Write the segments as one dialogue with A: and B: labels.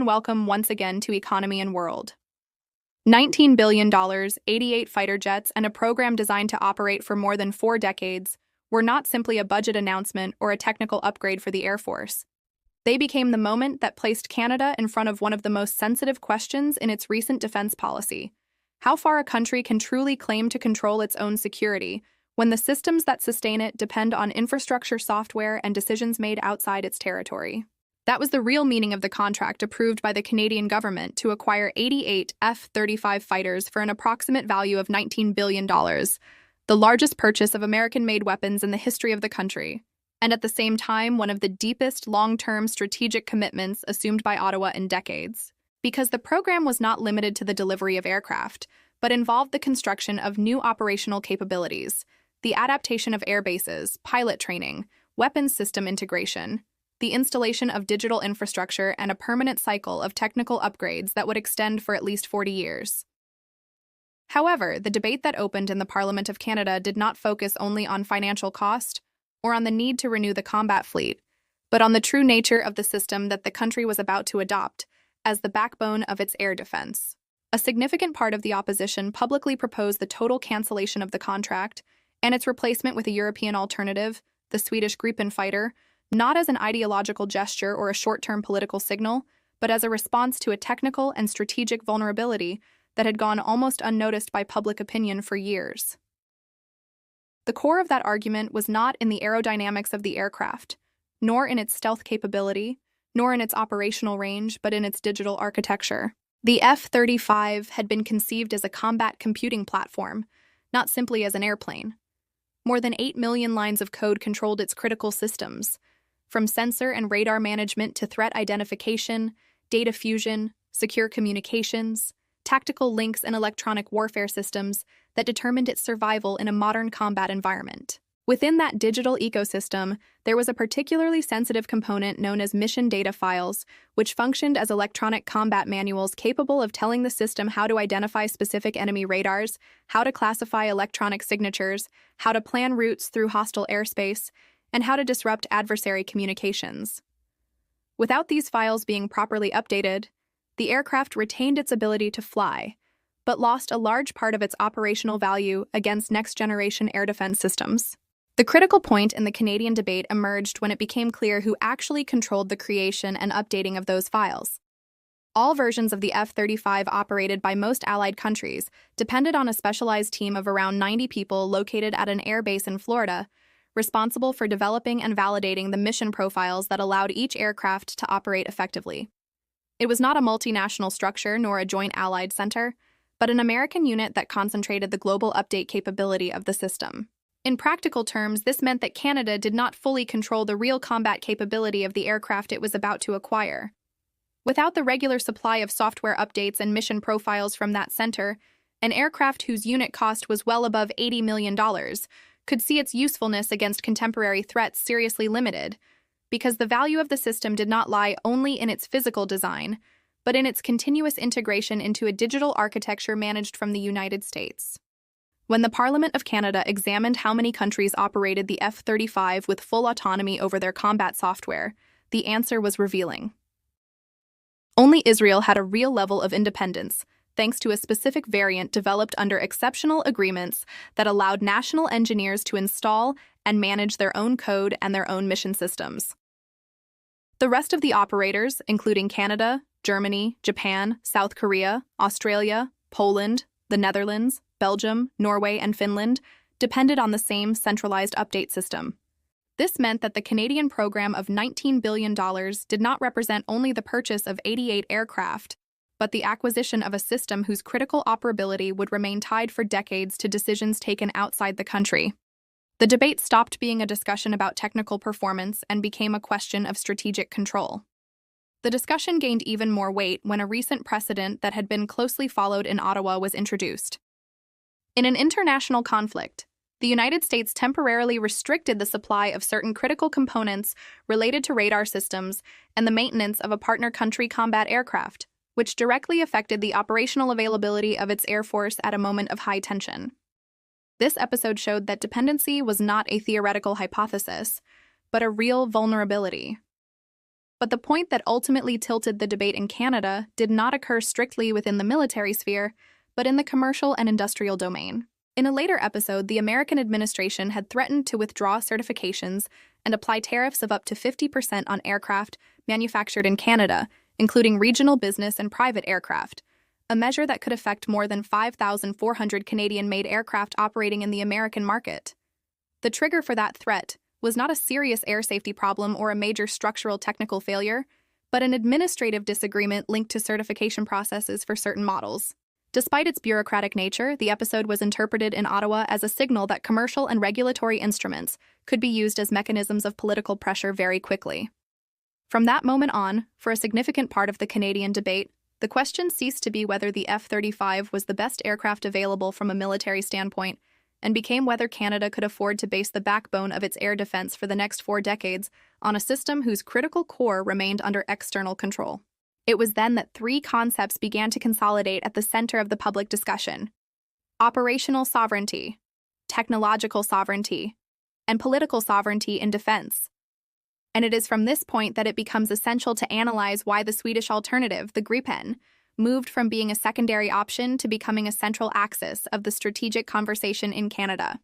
A: and welcome once again to Economy and World. $19 billion, 88 fighter jets, and a program designed to operate for more than 4 decades were not simply a budget announcement or a technical upgrade for the Air Force. They became the moment that placed Canada in front of one of the most sensitive questions in its recent defense policy: how far a country can truly claim to control its own security when the systems that sustain it depend on infrastructure software and decisions made outside its territory. That was the real meaning of the contract approved by the Canadian government to acquire 88 F-35 fighters for an approximate value of $19 billion, the largest purchase of American-made weapons in the history of the country, and at the same time one of the deepest long-term strategic commitments assumed by Ottawa in decades. Because the program was not limited to the delivery of aircraft, but involved the construction of new operational capabilities, the adaptation of air bases, pilot training, weapons system integration, the installation of digital infrastructure, and a permanent cycle of technical upgrades that would extend for at least 40 years. However, the debate that opened in the Parliament of Canada did not focus only on financial cost or on the need to renew the combat fleet, but on the true nature of the system that the country was about to adopt as the backbone of its air defense. A significant part of the opposition publicly proposed the total cancellation of the contract and its replacement with a European alternative, the Swedish Gripen fighter, not as an ideological gesture or a short-term political signal, but as a response to a technical and strategic vulnerability that had gone almost unnoticed by public opinion for years. The core of that argument was not in the aerodynamics of the aircraft, nor in its stealth capability, nor in its operational range, but in its digital architecture. The F-35 had been conceived as a combat computing platform, not simply as an airplane. More than 8 million lines of code controlled its critical systems, from sensor and radar management to threat identification, data fusion, secure communications, tactical links, and electronic warfare systems that determined its survival in a modern combat environment. Within that digital ecosystem, there was a particularly sensitive component known as mission data files, which functioned as electronic combat manuals capable of telling the system how to identify specific enemy radars, how to classify electronic signatures, how to plan routes through hostile airspace, and how to disrupt adversary communications. Without these files being properly updated, the aircraft retained its ability to fly, but lost a large part of its operational value against next-generation air defense systems. The critical point in the Canadian debate emerged when it became clear who actually controlled the creation and updating of those files. All versions of the F-35 operated by most allied countries depended on a specialized team of around 90 people located at an air base in Florida, responsible for developing and validating the mission profiles that allowed each aircraft to operate effectively. It was not a multinational structure nor a joint allied center, but an American unit that concentrated the global update capability of the system. In practical terms, this meant that Canada did not fully control the real combat capability of the aircraft it was about to acquire. Without the regular supply of software updates and mission profiles from that center, an aircraft whose unit cost was well above $80 million could see its usefulness against contemporary threats seriously limited, because the value of the system did not lie only in its physical design, but in its continuous integration into a digital architecture managed from the United States. When the Parliament of Canada examined how many countries operated the F-35 with full autonomy over their combat software, the answer was revealing. Only Israel had a real level of independence, thanks to a specific variant developed under exceptional agreements that allowed national engineers to install and manage their own code and their own mission systems. The rest of the operators, including Canada, Germany, Japan, South Korea, Australia, Poland, the Netherlands, Belgium, Norway, and Finland, depended on the same centralized update system. This meant that the Canadian program of $19 billion did not represent only the purchase of 88 aircraft, but the acquisition of a system whose critical operability would remain tied for decades to decisions taken outside the country. The debate stopped being a discussion about technical performance and became a question of strategic control. The discussion gained even more weight when a recent precedent that had been closely followed in Ottawa was introduced. In an international conflict, the United States temporarily restricted the supply of certain critical components related to radar systems and the maintenance of a partner country combat aircraft, which directly affected the operational availability of its air force at a moment of high tension. This episode showed that dependency was not a theoretical hypothesis, but a real vulnerability. But the point that ultimately tilted the debate in Canada did not occur strictly within the military sphere, but in the commercial and industrial domain. In a later episode, the American administration had threatened to withdraw certifications and apply tariffs of up to 50% on aircraft manufactured in Canada, including regional business and private aircraft, a measure that could affect more than 5,400 Canadian-made aircraft operating in the American market. The trigger for that threat was not a serious air safety problem or a major structural technical failure, but an administrative disagreement linked to certification processes for certain models. Despite its bureaucratic nature, the episode was interpreted in Ottawa as a signal that commercial and regulatory instruments could be used as mechanisms of political pressure very quickly. From that moment on, for a significant part of the Canadian debate, the question ceased to be whether the F-35 was the best aircraft available from a military standpoint, and became whether Canada could afford to base the backbone of its air defense for the next 4 decades on a system whose critical core remained under external control. It was then that 3 concepts began to consolidate at the center of the public discussion: operational sovereignty, technological sovereignty, and political sovereignty in defense. And it is from this point that it becomes essential to analyze why the Swedish alternative, the Gripen, moved from being a secondary option to becoming a central axis of the strategic conversation in Canada.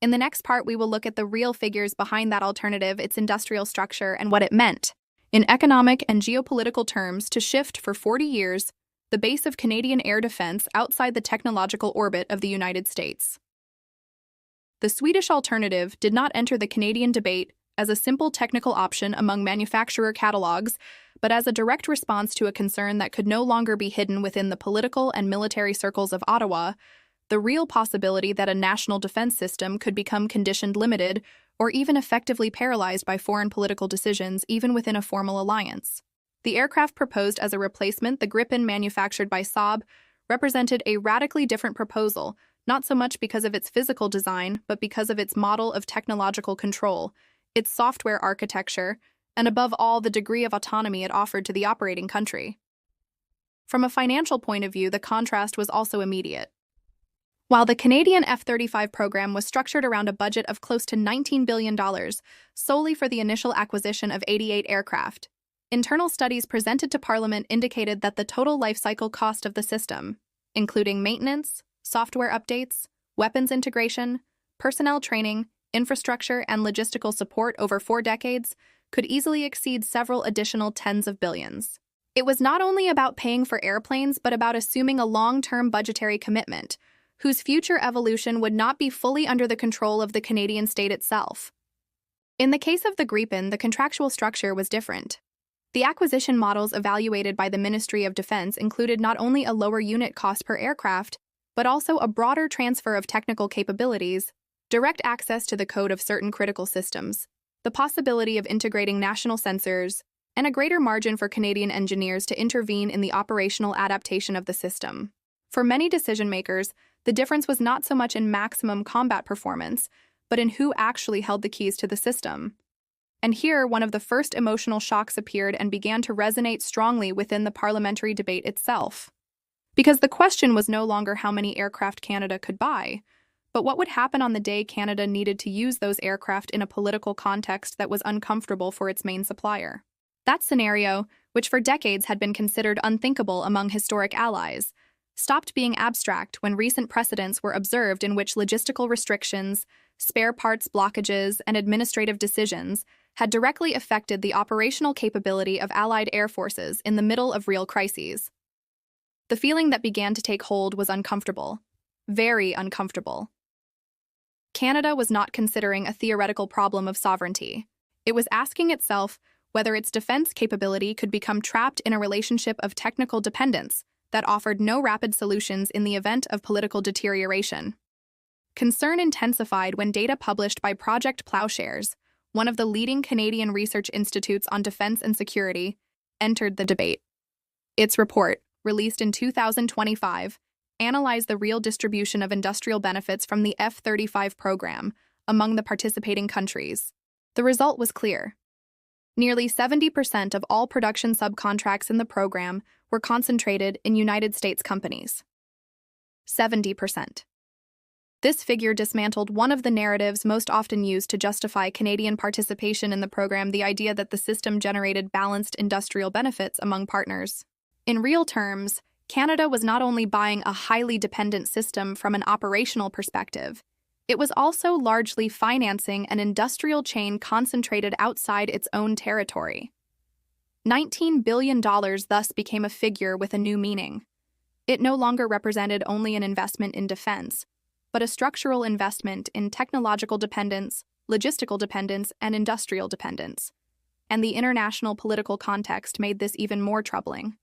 A: In the next part, we will look at the real figures behind that alternative, its industrial structure, and what it meant, in economic and geopolitical terms, to shift for 40 years the base of Canadian air defense outside the technological orbit of the United States. The Swedish alternative did not enter the Canadian debate as a simple technical option among manufacturer catalogs, but as a direct response to a concern that could no longer be hidden within the political and military circles of Ottawa: the real possibility that a national defense system could become conditioned, limited, or even effectively paralyzed by foreign political decisions, even within a formal alliance. The aircraft proposed as a replacement, the Gripen manufactured by Saab, represented a radically different proposal, not so much because of its physical design, but because of its model of technological control, its software architecture, and above all, the degree of autonomy it offered to the operating country. From a financial point of view, the contrast was also immediate. While the Canadian F-35 program was structured around a budget of close to $19 billion solely for the initial acquisition of 88 aircraft, internal studies presented to Parliament indicated that the total life cycle cost of the system, including maintenance, software updates, weapons integration, personnel training, infrastructure, and logistical support over 4 decades, could easily exceed several additional tens of billions. It was not only about paying for airplanes, but about assuming a long-term budgetary commitment, whose future evolution would not be fully under the control of the Canadian state itself. In the case of the Gripen, the contractual structure was different. The acquisition models evaluated by the Ministry of Defense included not only a lower unit cost per aircraft, but also a broader transfer of technical capabilities, direct access to the code of certain critical systems, the possibility of integrating national sensors, and a greater margin for Canadian engineers to intervene in the operational adaptation of the system. For many decision-makers, the difference was not so much in maximum combat performance, but in who actually held the keys to the system. And here, one of the first emotional shocks appeared and began to resonate strongly within the parliamentary debate itself. Because the question was no longer how many aircraft Canada could buy, but what would happen on the day Canada needed to use those aircraft in a political context that was uncomfortable for its main supplier. That scenario, which for decades had been considered unthinkable among historic allies, stopped being abstract when recent precedents were observed in which logistical restrictions, spare parts blockages, and administrative decisions had directly affected the operational capability of Allied air forces in the middle of real crises. The feeling that began to take hold was uncomfortable, very uncomfortable. Canada was not considering a theoretical problem of sovereignty. It was asking itself whether its defense capability could become trapped in a relationship of technical dependence that offered no rapid solutions in the event of political deterioration. Concern intensified when data published by Project Ploughshares, one of the leading Canadian research institutes on defense and security, entered the debate. Its report, released in 2025, analyzed the real distribution of industrial benefits from the F-35 program among the participating countries. The result was clear. Nearly 70% of all production subcontracts in the program were concentrated in United States companies. 70%. This figure dismantled one of the narratives most often used to justify Canadian participation in the program, the idea that the system generated balanced industrial benefits among partners. In real terms, Canada was not only buying a highly dependent system from an operational perspective, it was also largely financing an industrial chain concentrated outside its own territory. $19 billion thus became a figure with a new meaning. It no longer represented only an investment in defense, but a structural investment in technological dependence, logistical dependence, and industrial dependence. And the international political context made this even more troubling.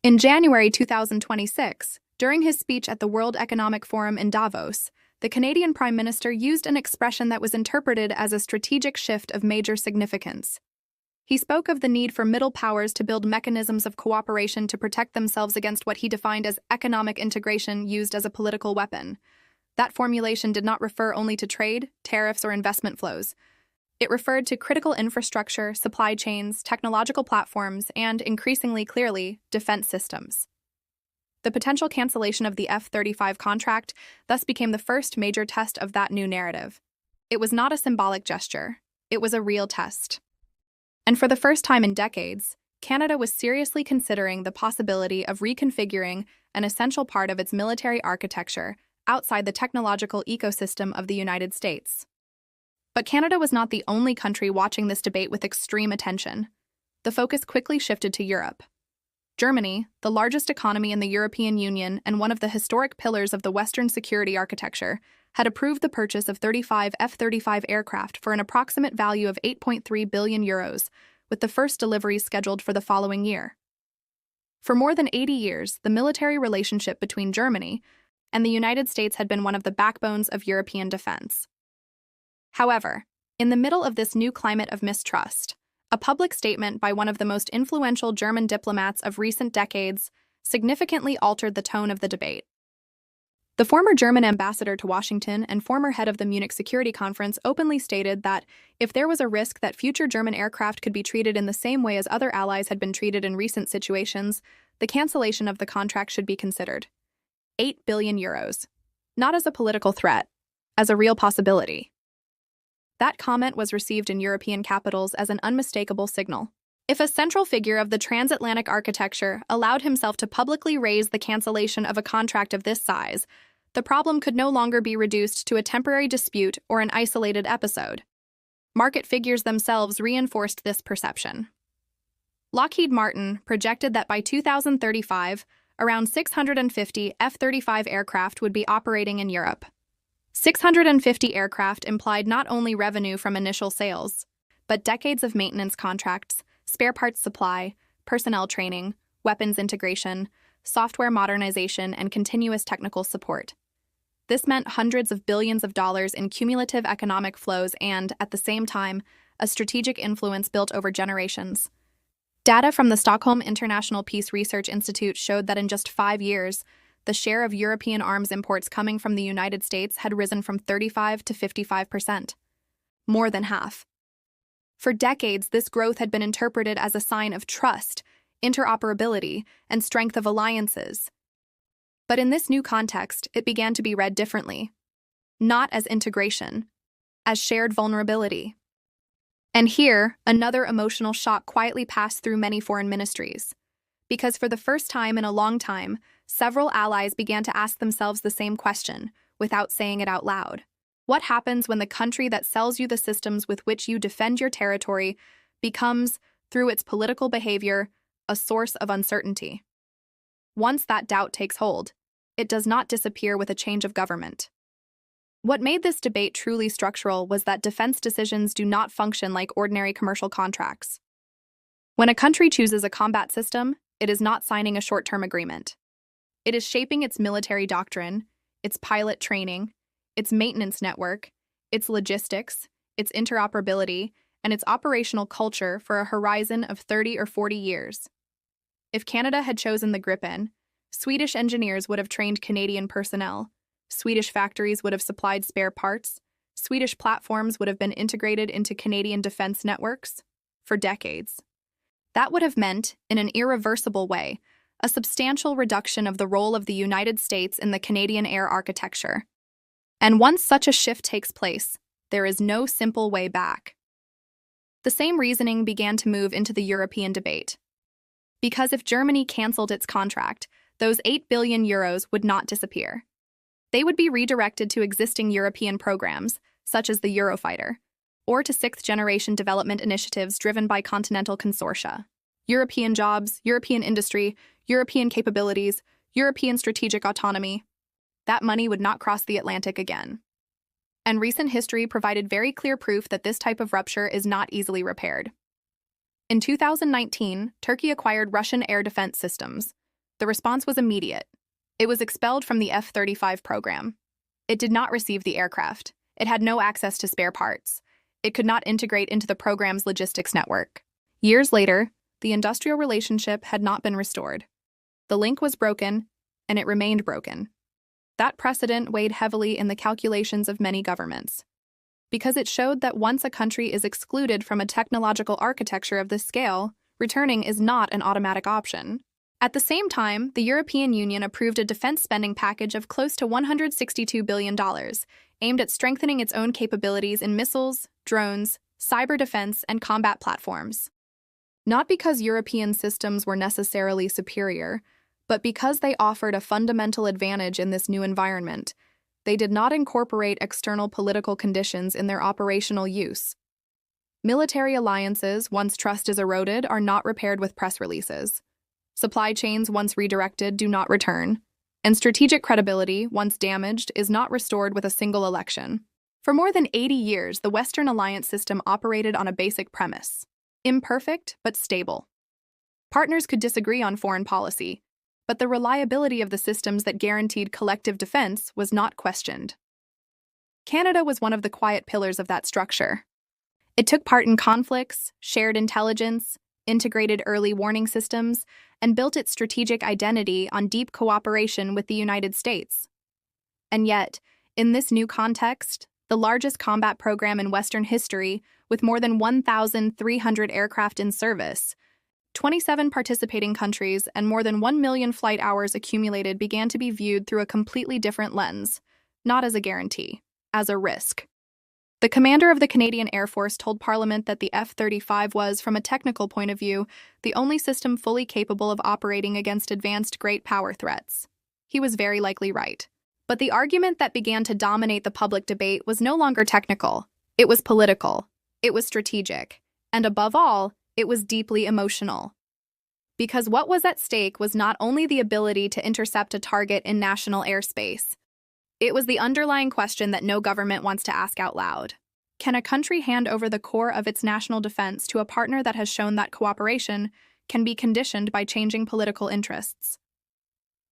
A: In January 2026, during his speech at the World Economic Forum in Davos, the Canadian Prime Minister used an expression that was interpreted as a strategic shift of major significance. He spoke of the need for middle powers to build mechanisms of cooperation to protect themselves against what he defined as economic integration used as a political weapon. That formulation did not refer only to trade, tariffs, or investment flows. It referred to critical infrastructure, supply chains, technological platforms, and, increasingly clearly, defense systems. The potential cancellation of the F-35 contract thus became the first major test of that new narrative. It was not a symbolic gesture. It was a real test. And for the first time in decades, Canada was seriously considering the possibility of reconfiguring an essential part of its military architecture outside the technological ecosystem of the United States. But Canada was not the only country watching this debate with extreme attention. The focus quickly shifted to Europe. Germany, the largest economy in the European Union and one of the historic pillars of the Western security architecture, had approved the purchase of 35 F-35 aircraft for an approximate value of €8.3 billion, with the first deliveries scheduled for the following year. For more than 80 years, the military relationship between Germany and the United States had been one of the backbones of European defense. However, in the middle of this new climate of mistrust, a public statement by one of the most influential German diplomats of recent decades significantly altered the tone of the debate. The former German ambassador to Washington and former head of the Munich Security Conference openly stated that if there was a risk that future German aircraft could be treated in the same way as other allies had been treated in recent situations, the cancellation of the contract should be considered. €8 billion. Not as a political threat, as a real possibility. That comment was received in European capitals as an unmistakable signal. If a central figure of the transatlantic architecture allowed himself to publicly raise the cancellation of a contract of this size, the problem could no longer be reduced to a temporary dispute or an isolated episode. Market figures themselves reinforced this perception. Lockheed Martin projected that by 2035, around 650 F-35 aircraft would be operating in Europe. 650 aircraft implied not only revenue from initial sales, but decades of maintenance contracts, spare parts supply, personnel training, weapons integration, software modernization, and continuous technical support. This meant hundreds of billions of dollars in cumulative economic flows and, at the same time, a strategic influence built over generations. Data from the Stockholm International Peace Research Institute showed that in just 5 years, the share of European arms imports coming from the United States had risen from 35% to 55%. More than half. For decades, this growth had been interpreted as a sign of trust, interoperability, and strength of alliances. But in this new context, it began to be read differently. Not as integration, as shared vulnerability. And here, another emotional shock quietly passed through many foreign ministries. Because for the first time in a long time, several allies began to ask themselves the same question, without saying it out loud. What happens when the country that sells you the systems with which you defend your territory becomes, through its political behavior, a source of uncertainty? Once that doubt takes hold, it does not disappear with a change of government. What made this debate truly structural was that defense decisions do not function like ordinary commercial contracts. When a country chooses a combat system, it is not signing a short-term agreement. It is shaping its military doctrine, its pilot training, its maintenance network, its logistics, its interoperability, and its operational culture for a horizon of 30 or 40 years. If Canada had chosen the Gripen, Swedish engineers would have trained Canadian personnel, Swedish factories would have supplied spare parts, Swedish platforms would have been integrated into Canadian defense networks for decades. That would have meant, in an irreversible way, a substantial reduction of the role of the United States in the Canadian air architecture. And once such a shift takes place, there is no simple way back. The same reasoning began to move into the European debate. Because if Germany cancelled its contract, those 8 billion euros would not disappear. They would be redirected to existing European programs, such as the Eurofighter, or to sixth-generation development initiatives driven by continental consortia. European jobs, European industry, European capabilities, European strategic autonomy. That money would not cross the Atlantic again. And recent history provided very clear proof that this type of rupture is not easily repaired. In 2019, Turkey acquired Russian air defense systems. The response was immediate. It was expelled from the F-35 program. It did not receive the aircraft. It had no access to spare parts. It could not integrate into the program's logistics network. Years later, the industrial relationship had not been restored. The link was broken, and it remained broken. That precedent weighed heavily in the calculations of many governments, because it showed that once a country is excluded from a technological architecture of this scale, returning is not an automatic option. At the same time, the European Union approved a defense spending package of close to $162 billion, aimed at strengthening its own capabilities in missiles, drones, cyber defense, and combat platforms. Not because European systems were necessarily superior, but because they offered a fundamental advantage in this new environment. They did not incorporate external political conditions in their operational use. Military alliances, once trust is eroded, are not repaired with press releases. Supply chains, once redirected, do not return. And strategic credibility, once damaged, is not restored with a single election. For more than 80 years, the Western alliance system operated on a basic premise: imperfect but stable. Partners could disagree on foreign policy, but the reliability of the systems that guaranteed collective defense was not questioned. Canada was one of the quiet pillars of that structure. It took part in conflicts, shared intelligence, integrated early warning systems, and built its strategic identity on deep cooperation with the United States. And yet, in this new context, the largest combat program in Western history, with more than 1,300 aircraft in service, 27 participating countries, and more than 1 million flight hours accumulated, began to be viewed through a completely different lens, not as a guarantee, as a risk. The commander of the Canadian Air Force told Parliament that the F-35 was, from a technical point of view, the only system fully capable of operating against advanced great power threats. He was very likely right. But the argument that began to dominate the public debate was no longer technical. It was political. It was strategic. And above all, it was deeply emotional. Because what was at stake was not only the ability to intercept a target in national airspace. It was the underlying question that no government wants to ask out loud. Can a country hand over the core of its national defense to a partner that has shown that cooperation can be conditioned by changing political interests?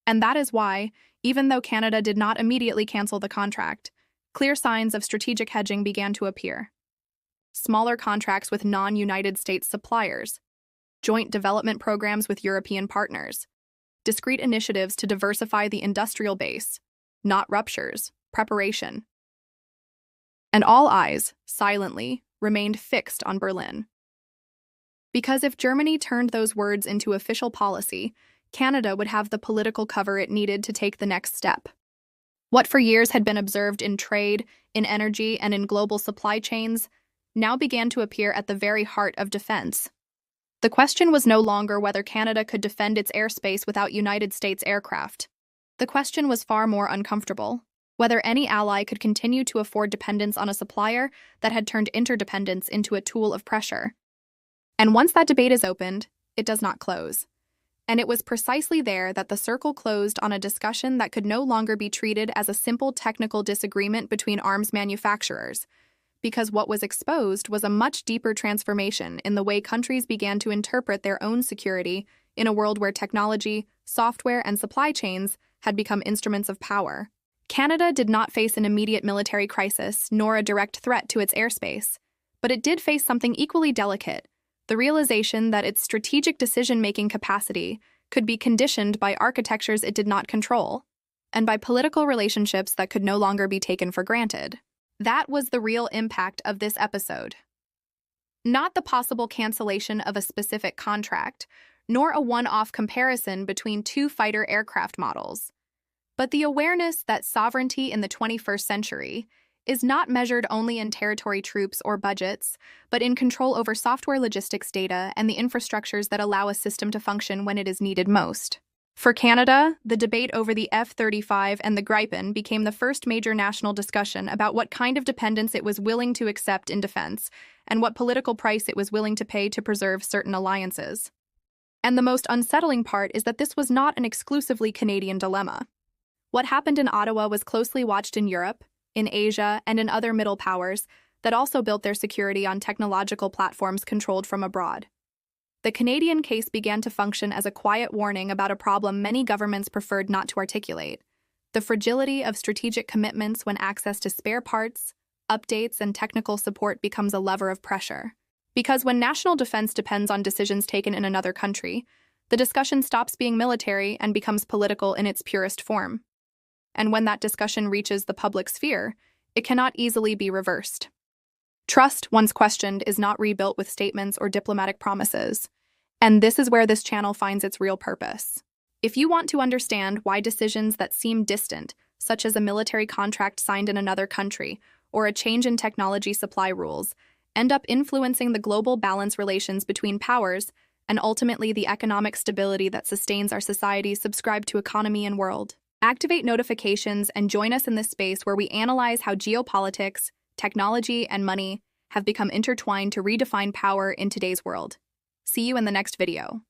A: And that is why, even though Canada did not immediately cancel the contract, clear signs of strategic hedging began to appear. Smaller contracts with non-United States suppliers, joint development programs with European partners, discrete initiatives to diversify the industrial base, not ruptures, preparation. And all eyes, silently, remained fixed on Berlin. Because if Germany turned those words into official policy, Canada would have the political cover it needed to take the next step. What for years had been observed in trade, in energy, and in global supply chains now began to appear at the very heart of defense. The question was no longer whether Canada could defend its airspace without United States aircraft. The question was far more uncomfortable: whether any ally could continue to afford dependence on a supplier that had turned interdependence into a tool of pressure. And once that debate is opened, it does not close. And it was precisely there that the circle closed on a discussion that could no longer be treated as a simple technical disagreement between arms manufacturers, because what was exposed was a much deeper transformation in the way countries began to interpret their own security in a world where technology, software, and supply chains had become instruments of power. Canada did not face an immediate military crisis nor a direct threat to its airspace, but it did face something equally delicate: the realization that its strategic decision-making capacity could be conditioned by architectures it did not control, and by political relationships that could no longer be taken for granted. That was the real impact of this episode. Not the possible cancellation of a specific contract, nor a one-off comparison between two fighter aircraft models, But the awareness that sovereignty in the 21st century is not measured only in territory troops or budgets, but in control over software logistics data and the infrastructures that allow a system to function when it is needed most. For Canada, the debate over the F-35 and the Gripen became the first major national discussion about what kind of dependence it was willing to accept in defense and what political price it was willing to pay to preserve certain alliances. And the most unsettling part is that this was not an exclusively Canadian dilemma. What happened in Ottawa was closely watched in Europe, in Asia, and in other middle powers that also built their security on technological platforms controlled from abroad. The Canadian case began to function as a quiet warning about a problem many governments preferred not to articulate: the fragility of strategic commitments when access to spare parts, updates, and technical support becomes a lever of pressure. Because when national defense depends on decisions taken in another country, the discussion stops being military and becomes political in its purest form. And when that discussion reaches the public sphere, it cannot easily be reversed. Trust, once questioned, is not rebuilt with statements or diplomatic promises. And this is where this channel finds its real purpose. If you want to understand why decisions that seem distant, such as a military contract signed in another country or a change in technology supply rules, end up influencing the global balance relations between powers and ultimately the economic stability that sustains our societies, subscribe to Autonomy and World. Activate notifications and join us in this space where we analyze how geopolitics, technology, and money have become intertwined to redefine power in today's world. See you in the next video.